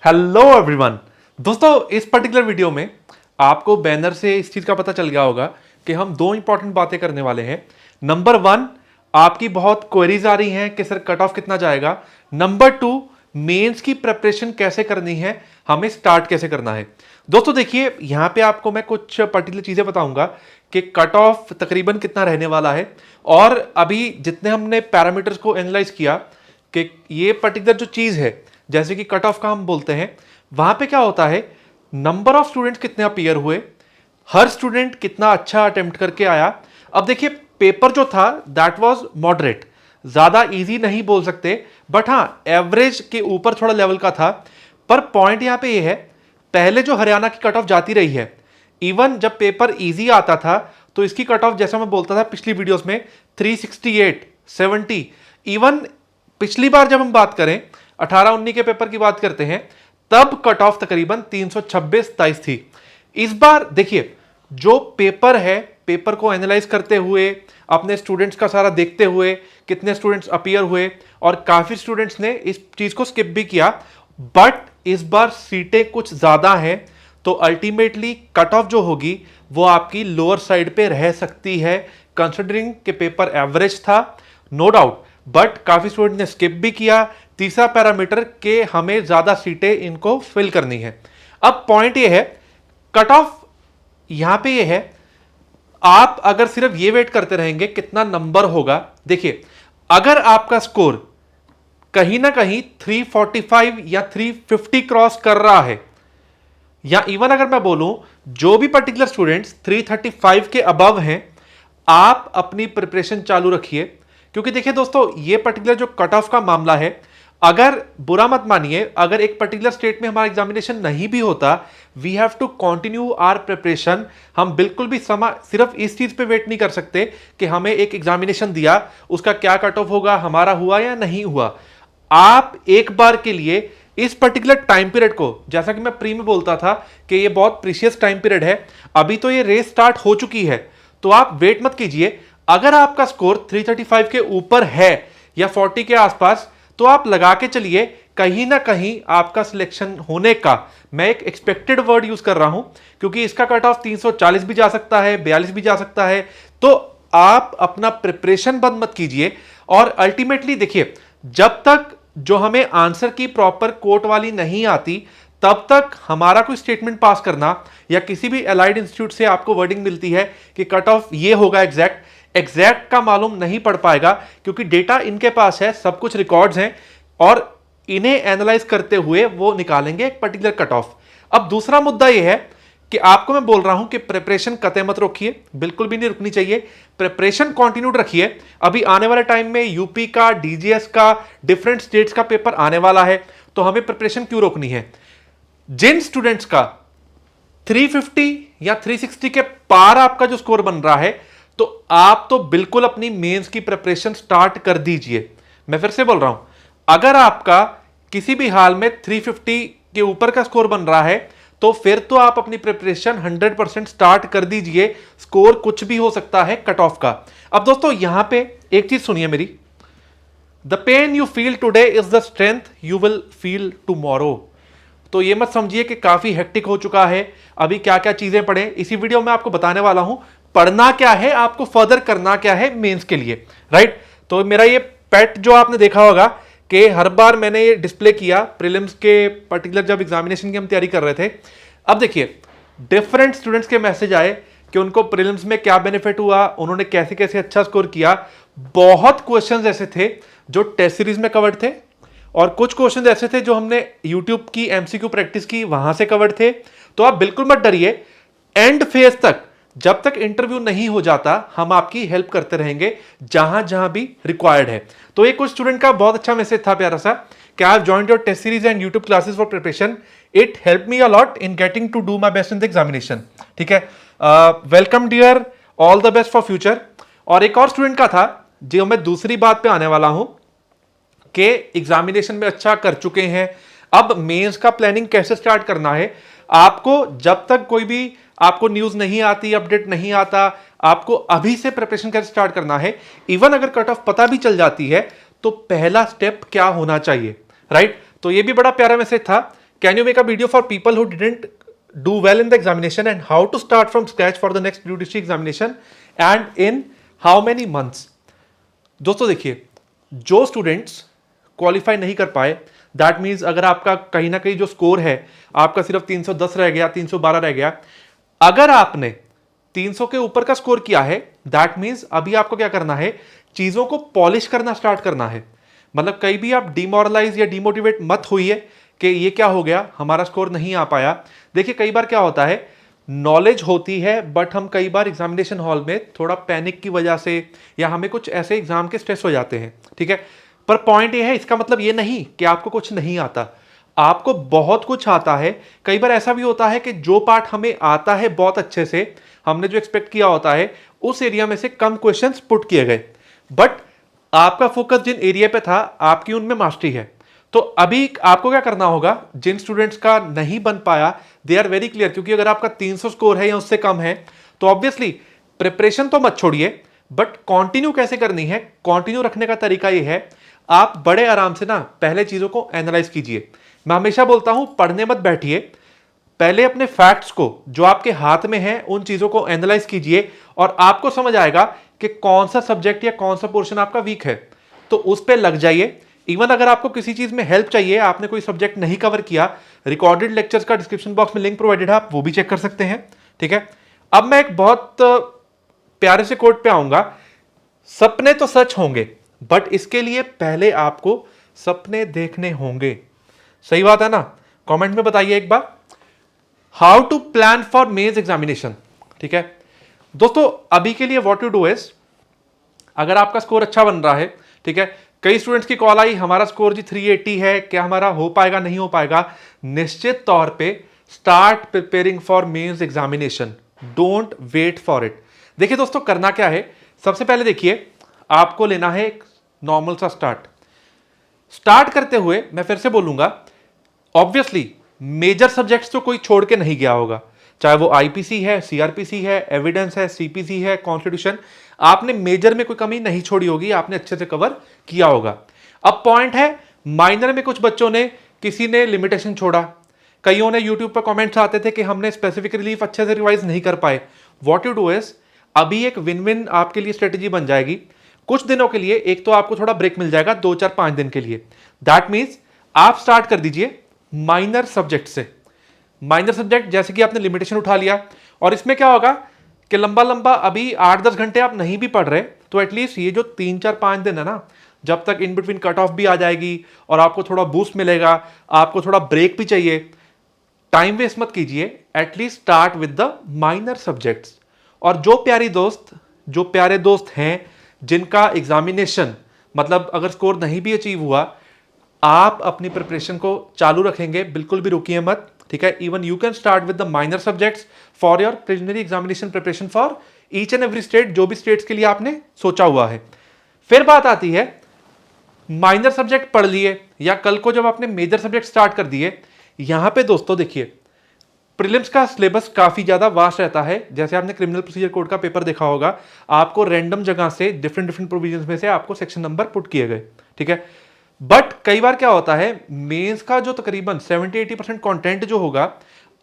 Hello everyone. दोस्तों इस particular video में आपको बैनर से इस चीज का पता चल गया होगा कि हम दो इंपॉर्टेंट बातें करने वाले हैं। नंबर वन, आपकी बहुत क्वेरीज आ रही हैं कि सर कट ऑफ कितना जाएगा। नंबर टू, मेंस की प्रिपरेशन कैसे करनी है, हमें स्टार्ट कैसे करना है। दोस्तों देखिए, यहां पे आपको मैं कुछ पर्टिकुलर चीजें बताऊंगा कि कट ऑफ तकरीबन कितना रहने वाला है, और अभी जितने हमने पैरामीटर्स को एनालाइज किया कि ये पर्टिकुलर जो चीज है जैसे कि कट ऑफ का हम बोलते हैं, वहां पे क्या होता है, नंबर ऑफ स्टूडेंट्स कितने अपीयर हुए, हर स्टूडेंट कितना अच्छा अटेम्प्ट करके आया। अब देखिए, पेपर जो था दैट वाज मॉडरेट, ज्यादा इजी नहीं बोल सकते, बट हाँ एवरेज के ऊपर थोड़ा लेवल का था। पर पॉइंट यहां पे ये है, पहले जो हरियाणा की कट ऑफ जाती रही है, इवन जब पेपर इजी आता था तो इसकी कट ऑफ जैसा मैं बोलता था पिछली वीडियोस में 368, 70, इवन पिछली बार जब हम बात करें 18-19 के पेपर की बात करते हैं, तब कट ऑफ तकरीबन 326-27 थी। इस बार देखिए, जो पेपर है, पेपर को एनालाइज करते हुए, अपने स्टूडेंट्स का सारा देखते हुए, कितने स्टूडेंट्स अपीयर हुए, और काफी स्टूडेंट्स ने इस चीज को स्किप भी किया, बट इस बार सीटें कुछ ज्यादा हैं, तो अल्टीमेटली कट ऑफ जो होगी वो आपकी लोअर साइड पे रह सकती है, कंसिडरिंग कि पेपर एवरेज था, नो डाउट, बट काफी स्टूडेंट ने स्किप भी किया। तीसरा पैरामीटर के हमें ज्यादा सीटें इनको फिल करनी है। अब पॉइंट ये है, कट ऑफ यहां पे ये है, आप अगर सिर्फ ये वेट करते रहेंगे कितना नंबर होगा, देखिए अगर आपका स्कोर कहीं ना कहीं 345 या 350 क्रॉस कर रहा है, या इवन अगर मैं बोलूं जो भी पर्टिकुलर स्टूडेंट्स 335 के अबव हैं, आप अपनी प्रिपरेशन चालू रखिए। क्योंकि देखिए दोस्तों, ये पर्टिकुलर जो कट ऑफ का मामला है, अगर बुरा मत मानिए, अगर एक पर्टिकुलर स्टेट में हमारा एग्जामिनेशन नहीं भी होता, we have to continue our preparation. हम बिल्कुल भी सिर्फ इस चीज पे वेट नहीं कर सकते कि हमें एक एग्जामिनेशन दिया, उसका क्या कट ऑफ होगा, हमारा हुआ या नहीं हुआ। आप एक बार के लिए इस पर्टिकुलर टाइम पीरियड को, जैसा कि मैं प्री में बोलता था कि ये बहुत प्रीशियस टाइम पीरियड है, अभी तो ये रेस स्टार्ट हो चुकी है, तो आप वेट मत कीजिए। अगर आपका स्कोर 335 के ऊपर है या 40 के आसपास, तो आप लगा के चलिए, कहीं ना कहीं आपका सिलेक्शन होने का, मैं एक एक्सपेक्टेड वर्ड यूज कर रहा हूं, क्योंकि इसका कट ऑफ 340 भी जा सकता है, 42 भी जा सकता है। तो आप अपना प्रिपरेशन बंद मत कीजिए। और अल्टीमेटली देखिए, जब तक जो हमें आंसर की प्रॉपर कोट वाली नहीं आती, तब तक हमारा कोई स्टेटमेंट पास करना, या किसी भी अलाइड इंस्टीट्यूट से आपको वर्डिंग मिलती है कि कट ऑफ ये होगा, एग्जैक्ट का मालूम नहीं पड़ पाएगा, क्योंकि डेटा इनके पास है, सब कुछ रिकॉर्ड्स हैं, और इन्हें एनालाइज करते हुए वो निकालेंगे एक पर्टिकुलर कट ऑफ। अब दूसरा मुद्दा यह है कि आपको मैं बोल रहा हूं कि प्रिपरेशन कतई मत रोकिए, बिल्कुल भी नहीं रुकनी चाहिए, प्रिपरेशन कंटिन्यूड रखिए। अभी आने वाले टाइम में यूपी का, डीजीएस का, डिफरेंट स्टेट्स का पेपर आने वाला है, तो हमें प्रिपरेशन क्यों रोकनी है। जिन स्टूडेंट्स का 350 या 360 के पार आपका जो स्कोर बन रहा है, तो आप तो बिल्कुल अपनी मेंस की प्रिपरेशन स्टार्ट कर दीजिए। मैं फिर से बोल रहा हूं, अगर आपका किसी भी हाल में 350 के ऊपर का स्कोर बन रहा है, तो फिर तो आप अपनी प्रिपरेशन 100% स्टार्ट कर दीजिए। स्कोर कुछ भी हो सकता है कट ऑफ का। अब दोस्तों यहां पे एक चीज सुनिए मेरी, the pain you feel today is the strength you will feel tomorrow. तो ये मत समझिए कि काफी हेक्टिक हो चुका है, अभी क्या क्या चीजें पढ़ें, इसी वीडियो में आपको बताने वाला हूं। पढ़ना क्या है, आपको फर्दर करना क्या है मेंस के लिए, राइट। तो मेरा ये पेट जो आपने देखा होगा कि हर बार मैंने ये डिस्प्ले किया प्रीलिम्स के पर्टिकुलर जब एग्जामिनेशन की हम तैयारी कर रहे थे। अब देखिए, डिफरेंट स्टूडेंट्स के मैसेज आए कि उनको प्रीलिम्स में क्या बेनिफिट हुआ, उन्होंने कैसे कैसे अच्छा स्कोर किया। बहुत क्वेश्चंस ऐसे थे जो टेस्ट सीरीज में कवर्ड थे, और कुछ क्वेश्चंस ऐसे थे जो हमने यूट्यूब की एमसीक्यू प्रैक्टिस की वहां से कवर्ड थे। तो आप बिल्कुल मत डरिए, एंड फेज तक, जब तक इंटरव्यू नहीं हो जाता, हम आपकी हेल्प करते रहेंगे जहां जहां भी रिक्वायर्ड है। तो एक कुछ स्टूडेंट का बहुत अच्छा मैसेज था, प्यारा सा, कि I have joined your test series and YouTube classes for preparation, it help me a lot in getting to do my best in the examination. ठीक है, welcome dear, all the best for future. और एक और student का था, जो मैं दूसरी बात पे आने वाला हूं, कि एग्जामिनेशन में अच्छा कर चुके हैं, अब मेंस का प्लानिंग कैसे स्टार्ट करना है। आपको जब तक कोई भी आपको न्यूज नहीं आती, अपडेट नहीं आता, आपको अभी से प्रिपरेशन कैसे स्टार्ट करना है। इवन अगर कट ऑफ पता भी चल जाती है, तो पहला स्टेप क्या होना चाहिए, राइट। तो ये भी बड़ा प्यारा मैसेज था can you make a video for people who didn't do well in the examination and how to start from scratch for the next UDC examination and in how many months. दोस्तों देखिए, जो students qualify नहीं कर पाए, that means अगर आपका कहीं ना कहीं जो स्कोर है आपका सिर्फ 310 रह गया, 312 रह गया, अगर आपने 300 के ऊपर का स्कोर किया है, दैट मीन्स अभी आपको क्या करना है, चीजों को पॉलिश करना स्टार्ट करना है। मतलब कहीं भी आप डिमोरलाइज या डिमोटिवेट मत होइए कि ये क्या हो गया, हमारा स्कोर नहीं आ पाया। देखिए कई बार क्या होता है, नॉलेज होती है बट हम कई बार एग्जामिनेशन हॉल में थोड़ा पैनिक की वजह से या हमें कुछ ऐसे एग्जाम के स्ट्रेस हो जाते हैं, ठीक है। पर पॉइंट ये है, इसका मतलब ये नहीं कि आपको कुछ नहीं आता, आपको बहुत कुछ आता है। कई बार ऐसा भी होता है कि जो पार्ट हमें आता है बहुत अच्छे से, हमने जो एक्सपेक्ट किया होता है उस एरिया में से कम क्वेश्चंस पुट किए गए, बट आपका फोकस जिन एरिया पे था आपकी उनमें मास्टरी है। तो अभी आपको क्या करना होगा, जिन स्टूडेंट्स का नहीं बन पाया, दे आर वेरी क्लियर, क्योंकि अगर आपका 300 स्कोर है या उससे कम है तो ऑब्वियसली प्रिपरेशन तो मत छोड़िए, बट कंटिन्यू कैसे करनी है, कंटिन्यू रखने का तरीका ये है, आप बड़े आराम से ना पहले चीजों को एनालाइज कीजिए। मैं हमेशा बोलता हूं पढ़ने मत बैठिए, पहले अपने फैक्ट्स को जो आपके हाथ में है उन चीजों को एनालाइज कीजिए और आपको समझ आएगा कि कौन सा सब्जेक्ट या कौन सा पोर्शन आपका वीक है, तो उस पर लग जाइए। इवन अगर आपको किसी चीज में हेल्प चाहिए, आपने कोई सब्जेक्ट नहीं कवर किया, रिकॉर्डेड लेक्चर्स का डिस्क्रिप्शन बॉक्स में लिंक प्रोवाइडेड है, आप वो भी चेक कर सकते हैं, ठीक है। अब मैं एक बहुत प्यारे से कोट पे आऊंगा, सपने तो सच होंगे बट इसके लिए पहले आपको सपने देखने होंगे। सही बात है ना? कमेंट में बताइए एक बार, how to plan for mains examination, ठीक है दोस्तों। अभी के लिए व्हाट यू डू इज, अगर आपका स्कोर अच्छा बन रहा है, ठीक है, कई स्टूडेंट्स की कॉल आई, हमारा स्कोर जी 380 है, क्या हमारा हो पाएगा नहीं हो पाएगा, निश्चित तौर पे start preparing for mains examination, don't wait for it. देखिए दोस्तों करना क्या है, सबसे पहले देखिए आपको लेना है एक नॉर्मल सा स्टार्ट करते हुए मैं फिर से बोलूंगा, ऑब्वियसली मेजर सब्जेक्ट्स तो कोई छोड़ के नहीं गया होगा, चाहे वो आईपीसी है, सीआरपीसी है, एविडेंस है, सीपीसी है, कॉन्स्टिट्यूशन, आपने मेजर में कोई कमी नहीं छोड़ी होगी, आपने अच्छे से कवर किया होगा। अब पॉइंट है, माइनर में कुछ बच्चों ने, किसी ने लिमिटेशन छोड़ा, कईयों ने यूट्यूब पर कमेंट्स आते थे कि हमने स्पेसिफिक रिलीफ अच्छे से रिवाइज नहीं कर पाए। व्हाट यू डू इज, अभी एक विन विन आपके लिए स्ट्रेटेजी बन जाएगी। कुछ दिनों के लिए एक तो आपको थोड़ा ब्रेक मिल जाएगा, 2 4 5 दिन के लिए, दैट मीन्स आप स्टार्ट कर दीजिए माइनर सब्जेक्ट से। माइनर सब्जेक्ट जैसे कि आपने लिमिटेशन उठा लिया, और इसमें क्या होगा कि लंबा लंबा अभी 8 10 घंटे आप नहीं भी पढ़ रहे तो एटलीस्ट ये जो 3 4 5 दिन है ना, जब तक इन बिटवीन कट ऑफ भी आ जाएगी और आपको थोड़ा बूस्ट मिलेगा, आपको थोड़ा ब्रेक भी चाहिए, टाइम वेस्ट मत कीजिए, at least start with the minor subjects. और जो प्यारे दोस्त हैं जिनका एग्जामिनेशन मतलब अगर स्कोर नहीं भी अचीव हुआ, आप अपनी प्रिपरेशन को चालू रखेंगे, बिल्कुल भी रुकिए मत, ठीक है। Even you can start with the minor subjects for your preliminary examination preparation for each and every state, जो भी स्टेट्स के लिए आपने सोचा हुआ है। फिर बात आती है, माइनर सब्जेक्ट पढ़ लिए या कल को जब आपने मेजर सब्जेक्ट स्टार्ट कर दिए, यहां पे दोस्तों देखिए प्रीलिम्स का सिलेबस काफी ज्यादा वास्ट रहता है। जैसे आपने क्रिमिनल प्रोसीजर कोड का पेपर देखा होगा, आपको रैंडम जगह से डिफरेंट प्रोविजंस में से आपको सेक्शन नंबर पुट किए गए, ठीक है। बट कई बार क्या होता है, मेंस का जो तकरीबन 70-80% कंटेंट जो होगा,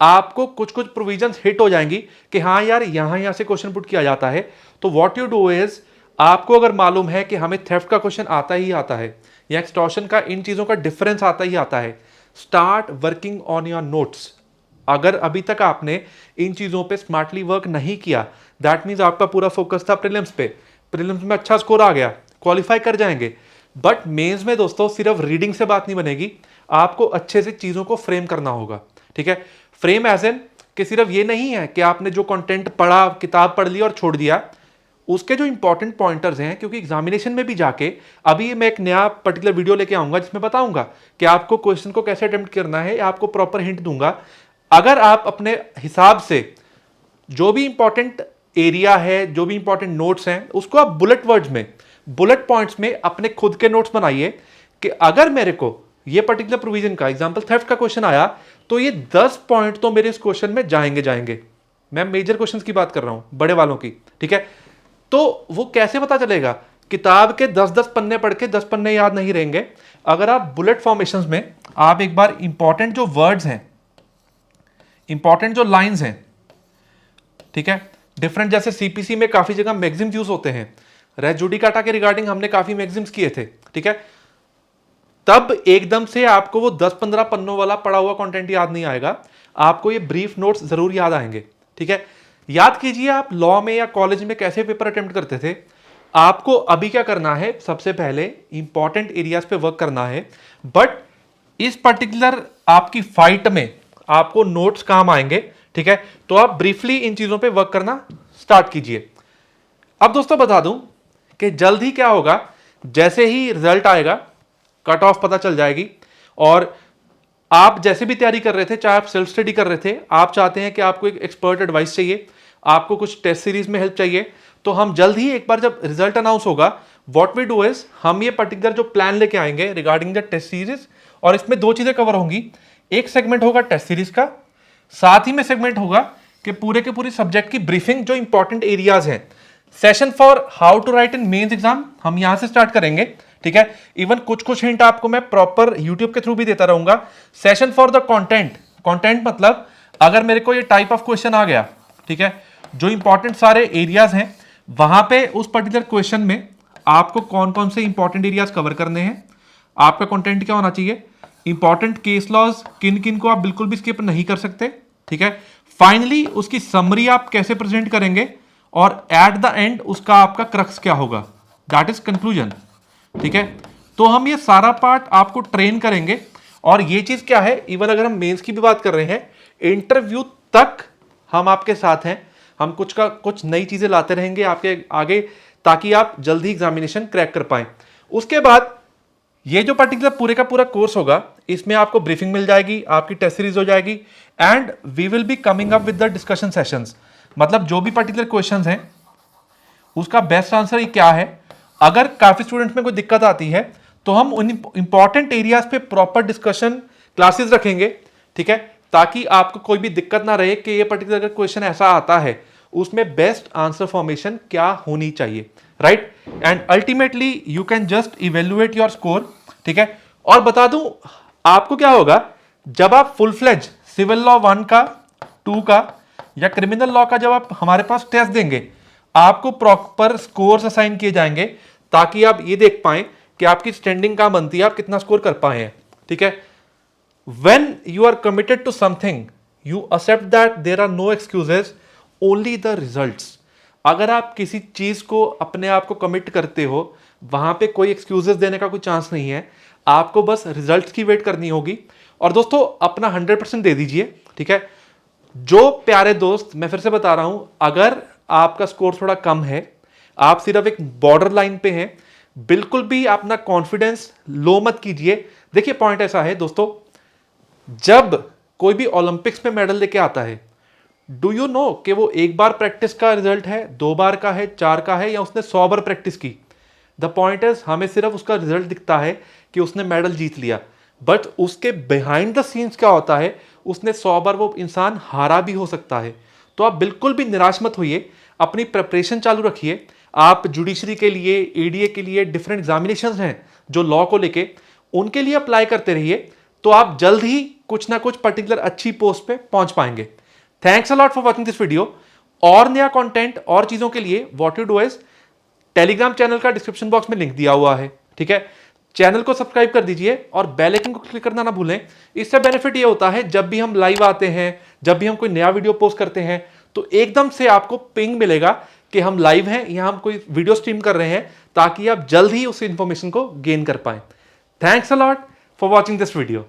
आपको कुछ प्रोविजंस हिट हो जाएंगी कि हाँ यार यहां से क्वेश्चन पुट किया जाता है। तो व्हाट यू डू इज, आपको अगर मालूम है कि हमें थेफ्ट का क्वेश्चन आता ही आता है या एक्सटॉर्शन का, इन चीजों का डिफरेंस आता ही आता है, start working on your notes. अगर अभी तक आपने इन चीजों पे स्मार्टली वर्क नहीं किया, दैट मीन्स आपका पूरा फोकस था प्रीलिम्स पे, प्रीलिम्स में अच्छा स्कोर आ गया, क्वालिफाई कर जाएंगे, बट मेंस में दोस्तों सिर्फ रीडिंग से बात नहीं बनेगी, आपको अच्छे से चीजों को फ्रेम करना होगा, ठीक है। फ्रेम एज एन कि सिर्फ ये नहीं है कि आपने जो कंटेंट पढ़ा, किताब पढ़ ली और छोड़ दिया, उसके जो इंपॉर्टेंट पॉइंटर्स हैं, क्योंकि एग्जामिनेशन में भी जाके अभी मैं एक नया पर्टिकुलर वीडियो लेके आऊंगा जिसमें बताऊंगा कि आपको क्वेश्चन को कैसे अटेम्प्ट करना है, आपको प्रॉपर हिंट दूंगा। अगर आप अपने हिसाब से जो भी इंपॉर्टेंट एरिया है, जो भी इंपॉर्टेंट नोट्स हैं, उसको आप बुलेट वर्ड्स में, बुलेट पॉइंट्स में अपने खुद के नोट्स बनाइए कि अगर मेरे को ये पर्टिकुलर प्रोविजन का एग्जांपल थेफ्ट का क्वेश्चन आया तो ये 10 पॉइंट तो मेरे इस क्वेश्चन में जाएंगे। मैं मेजर क्वेश्चंस की बात कर रहा हूं, बड़े वालों की, ठीक है। तो वो कैसे पता चलेगा किताब के 10-10 पन्ने पढ़ के 10 पन्ने याद नहीं रहेंगे। अगर आप बुलेट फॉर्मेशंस में आप एक बार इंपॉर्टेंट जो वर्ड्स हैं, इंपॉर्टेंट जो लाइंस हैं, ठीक है, डिफरेंट, जैसे सीपीसी में काफी जगह मैक्सिम्स यूज होते हैं, रेस जुडिकाटा के रिगार्डिंग हमने काफी मैक्सिम्स किए थे, ठीक है, तब एकदम से आपको वो 10-15 पन्नों वाला पढ़ा हुआ कंटेंट याद नहीं आएगा, आपको ये ब्रीफ नोट्स जरूर याद आएंगे, ठीक है। याद कीजिए आप लॉ में या कॉलेज में कैसे पेपर अटेम्प्ट करते थे। आपको अभी क्या करना है, सबसे पहले इंपॉर्टेंट एरियाज पे वर्क करना है, बट इस पर्टिकुलर आपकी फाइट में आपको नोट्स काम आएंगे, ठीक है। तो आप ब्रीफली इन चीजों पे वर्क करना स्टार्ट कीजिए। अब दोस्तों बता दूं कि जल्द ही क्या होगा, जैसे ही रिजल्ट आएगा कट ऑफ पता चल जाएगी, और आप जैसे भी तैयारी कर रहे थे, चाहे आप सेल्फ स्टडी कर रहे थे, आप चाहते हैं कि आपको एक एक्सपर्ट एडवाइस चाहिए, आपको कुछ टेस्ट सीरीज में हेल्प चाहिए, तो हम जल्द ही एक बार जब रिजल्ट अनाउंस होगा, व्हाट वी डू इज हम ये पर्टिकुलर जो प्लान लेके आएंगे रिगार्डिंग द टेस्ट सीरीज, और इसमें दो चीजें कवर होंगी। एक सेगमेंट होगा टेस्ट सीरीज का, साथ ही में सेगमेंट होगा कि पूरे के पूरे सब्जेक्ट की ब्रीफिंग, जो इंपॉर्टेंट एरियाज हैं। Session for how to write in mains exam हम यहां से स्टार्ट करेंगे, ठीक है। इवन कुछ कुछ हिंट आपको मैं प्रॉपर यूट्यूब के थ्रू भी देता रहूंगा। Session for the content, content मतलब अगर मेरे को ये टाइप ऑफ क्वेश्चन आ गया, ठीक है, जो इंपॉर्टेंट सारे एरियाज हैं, वहां पे उस पर्टिकुलर क्वेश्चन में आपको कौन कौन से इंपॉर्टेंट एरियाज कवर करने हैं, आपका कंटेंट क्या होना चाहिए, इंपॉर्टेंट केस लॉज किन किन को आप बिल्कुल भी स्किप नहीं कर सकते, ठीक है। फाइनली उसकी समरी आप कैसे प्रेजेंट करेंगे, और एट द एंड उसका आपका क्रक्स क्या होगा, दैट इज कंक्लूजन, ठीक है। तो हम ये सारा पार्ट आपको ट्रेन करेंगे, और ये चीज क्या है, इवन अगर हम मेंस की भी बात कर रहे हैं, इंटरव्यू तक हम आपके साथ हैं, हम कुछ नई चीजें लाते रहेंगे आपके आगे, ताकि आप जल्दी एग्जामिनेशन क्रैक कर पाए। उसके बाद ये जो पर्टिकुलर पूरे का पूरा कोर्स होगा, इसमें आपको ब्रीफिंग मिल जाएगी, आपकी टेस्ट सीरीज हो जाएगी, and we will be coming up with the discussion sessions. मतलब जो भी पर्टिकुलर क्वेश्चंस हैं उसका बेस्ट आंसर क्या है। अगर काफी स्टूडेंट्स में कोई दिक्कत आती है तो हम उन इंपॉर्टेंट एरियाज पे प्रॉपर डिस्कशन क्लासेस रखेंगे, ठीक है, ताकि आपको कोई भी दिक्कत ना रहे कि ये पर्टिकुलर क्वेश्चन ऐसा आता है, उसमें बेस्ट आंसर फॉर्मेशन क्या होनी चाहिए, right. And ultimately you can just evaluate your score, ठीक है। और बता दूं आपको क्या होगा, जब आप फुल फ्लेज सिविल लॉ 1 का, 2 का या क्रिमिनल लॉ का जब आप हमारे पास टेस्ट देंगे, आपको प्रॉपर स्कोर्स असाइन किए जाएंगे, ताकि आप ये देख पाएं कि आपकी स्टैंडिंग कहां बनती है, आप कितना स्कोर कर पाए हैं, ठीक है। When you are committed to something, you accept that there are no excuses, only the results. अगर आप किसी चीज को अपने आप को कमिट करते हो, वहां पे कोई एक्सक्यूजेस देने का कोई चांस नहीं है, आपको बस रिजल्ट्स की वेट करनी होगी। और दोस्तों अपना 100% दे दीजिए, ठीक है। जो प्यारे दोस्त, मैं फिर से बता रहा हूं, अगर आपका स्कोर थोड़ा कम है, आप सिर्फ एक बॉर्डर लाइन पे हैं, बिल्कुल भी अपना कॉन्फिडेंस लो मत कीजिए। देखिए पॉइंट ऐसा है दोस्तों, जब कोई भी ओलंपिक्स में मेडल लेके आता है, डू यू नो कि वो एक बार प्रैक्टिस का रिजल्ट है, 2 बार का है, 4 का है, या उसने 100 बार प्रैक्टिस की। द पॉइंट इज हमें सिर्फ उसका रिजल्ट दिखता है कि उसने मेडल जीत लिया, बट उसके बिहाइंड द सीन्स क्या होता है, उसने 100 बार वो इंसान हारा भी हो सकता है। तो आप बिल्कुल भी निराश मत होइए, अपनी प्रिपरेशन चालू रखिए। आप जुडिशरी के लिए, एडीए के लिए डिफरेंट एग्जामिनेशंस हैं जो लॉ को लेके, उनके लिए अप्लाई करते रहिए, तो आप जल्द ही कुछ ना कुछ पर्टिकुलर अच्छी पोस्ट पे पहुंच पाएंगे। Thanks a lot for watching this video. और नया कंटेंट और चीजों के लिए what you do is, Telegram channel का डिस्क्रिप्शन बॉक्स में लिंक दिया हुआ है, ठीक है। चैनल को सब्सक्राइब कर दीजिए और बेल आइकन को क्लिक करना ना भूलें। इससे बेनिफिट ये होता है, जब भी हम लाइव आते हैं, जब भी हम कोई नया वीडियो पोस्ट करते हैं, तो एकदम से आपको पिंग मिलेगा कि हम लाइव हैं या हम कोई वीडियो स्ट्रीम कर रहे हैं, ताकि आप जल्द ही उस इंफॉर्मेशन को गेन कर पाएं। Thanks a lot for watching this video.